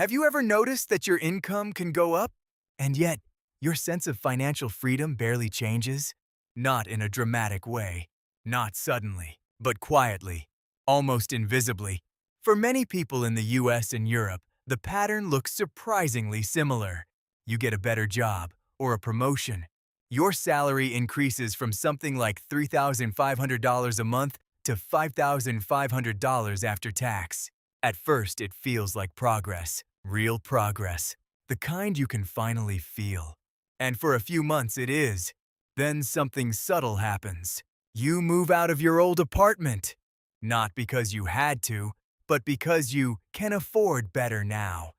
Have you ever noticed that your income can go up, and yet your sense of financial freedom barely changes? Not in a dramatic way, not suddenly, but quietly, almost invisibly. For many people in the US and Europe, the pattern looks surprisingly similar. You get a better job or a promotion. Your salary increases from something like $3,500 a month to $5,500 after tax. At first, it feels like progress, real progress, the kind you can finally feel. And for a few months it is. Then something subtle happens. You move out of your old apartment. Not because you had to, but because you can afford better now.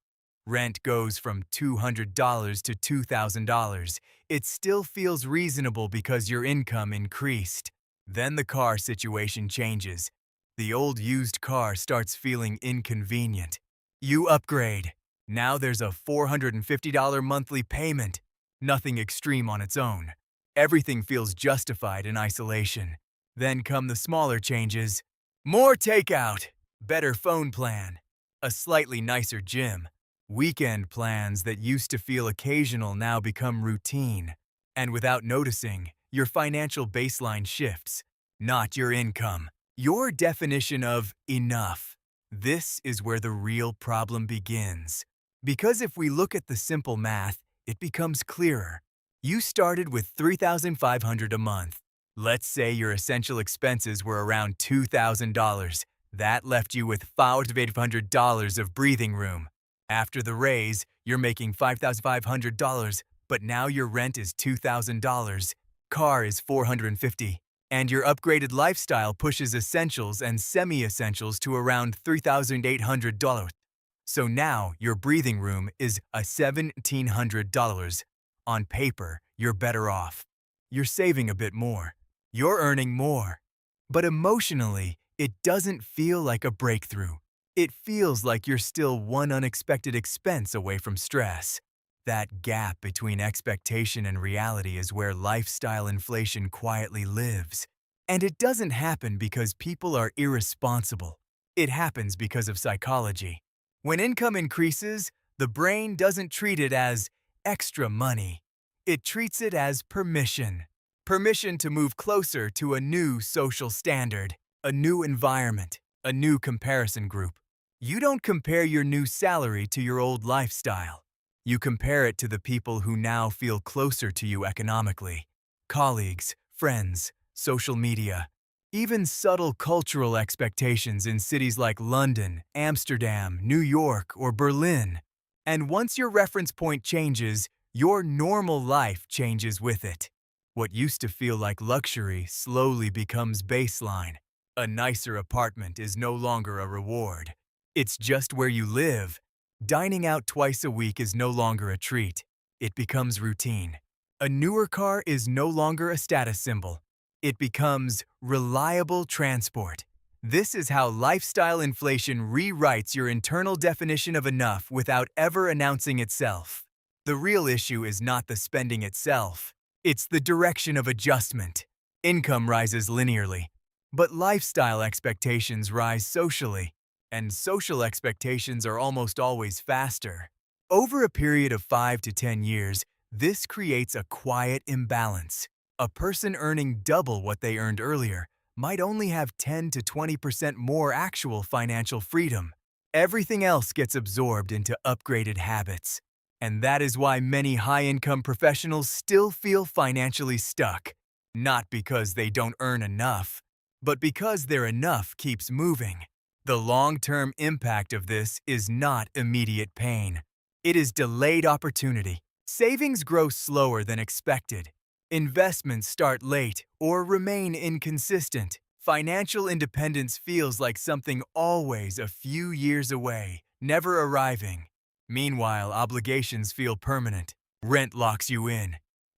Rent goes from $200 to $2,000. It still feels reasonable because your income increased. Then the car situation changes. The old used car starts feeling inconvenient. You upgrade. Now there's a $450 monthly payment. Nothing extreme on its own. Everything feels justified in isolation. Then come the smaller changes. More takeout, better phone plan, a slightly nicer gym. Weekend plans that used to feel occasional now become routine. And without noticing, your financial baseline shifts, not your income. Your definition of enough. This is where the real problem begins. Because if we look at the simple math, it becomes clearer. You started with $3,500 a month. Let's say your essential expenses were around $2,000. That left you with $5,500 of breathing room. After the raise, you're making $5,500, but now your rent is $2,000, car is $450, and your upgraded lifestyle pushes essentials and semi-essentials to around $3,800. So now your breathing room is $1,700. On paper, you're better off. You're saving a bit more. You're earning more. But emotionally, it doesn't feel like a breakthrough. It feels like you're still one unexpected expense away from stress. That gap between expectation and reality is where lifestyle inflation quietly lives. And it doesn't happen because people are irresponsible. It happens because of psychology. When income increases, the brain doesn't treat it as extra money. It treats it as permission. Permission to move closer to a new social standard, a new environment, a new comparison group. You don't compare your new salary to your old lifestyle. You compare it to the people who now feel closer to you economically. Colleagues, friends, social media, even subtle cultural expectations in cities like London, Amsterdam, New York, or Berlin. And once your reference point changes, your normal life changes with it. What used to feel like luxury slowly becomes baseline. A nicer apartment is no longer a reward. It's just where you live. Dining out twice a week is no longer a treat. It becomes routine. A newer car is no longer a status symbol. It becomes reliable transport. This is how lifestyle inflation rewrites your internal definition of enough without ever announcing itself. The real issue is not the spending itself. It's the direction of adjustment. Income rises linearly, but lifestyle expectations rise socially. And social expectations are almost always faster. Over a period of 5 to 10 years, this creates a quiet imbalance. A person earning double what they earned earlier might only have 10 to 20% more actual financial freedom. Everything else gets absorbed into upgraded habits. And that is why many high-income professionals still feel financially stuck. Not because they don't earn enough, but because their enough keeps moving. The long-term impact of this is not immediate pain. It is delayed opportunity. Savings grow slower than expected. Investments start late or remain inconsistent. Financial independence feels like something always a few years away, never arriving. Meanwhile, obligations feel permanent. Rent locks you in.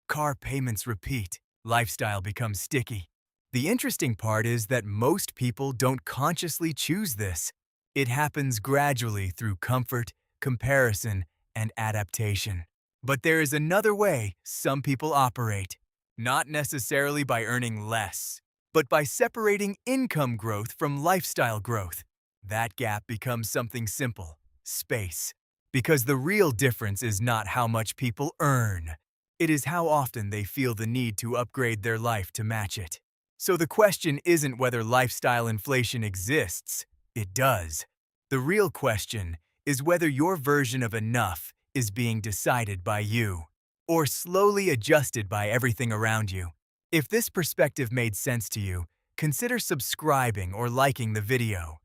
Car payments repeat. Lifestyle becomes sticky. The interesting part is that most people don't consciously choose this. It happens gradually through comfort, comparison, and adaptation. But there is another way some people operate. Not necessarily by earning less, but by separating income growth from lifestyle growth. That gap becomes something simple: space. Because the real difference is not how much people earn. It is how often they feel the need to upgrade their life to match it. So the question isn't whether lifestyle inflation exists. It does. The real question is whether your version of enough is being decided by you, or slowly adjusted by everything around you. If this perspective made sense to you, consider subscribing or liking the video.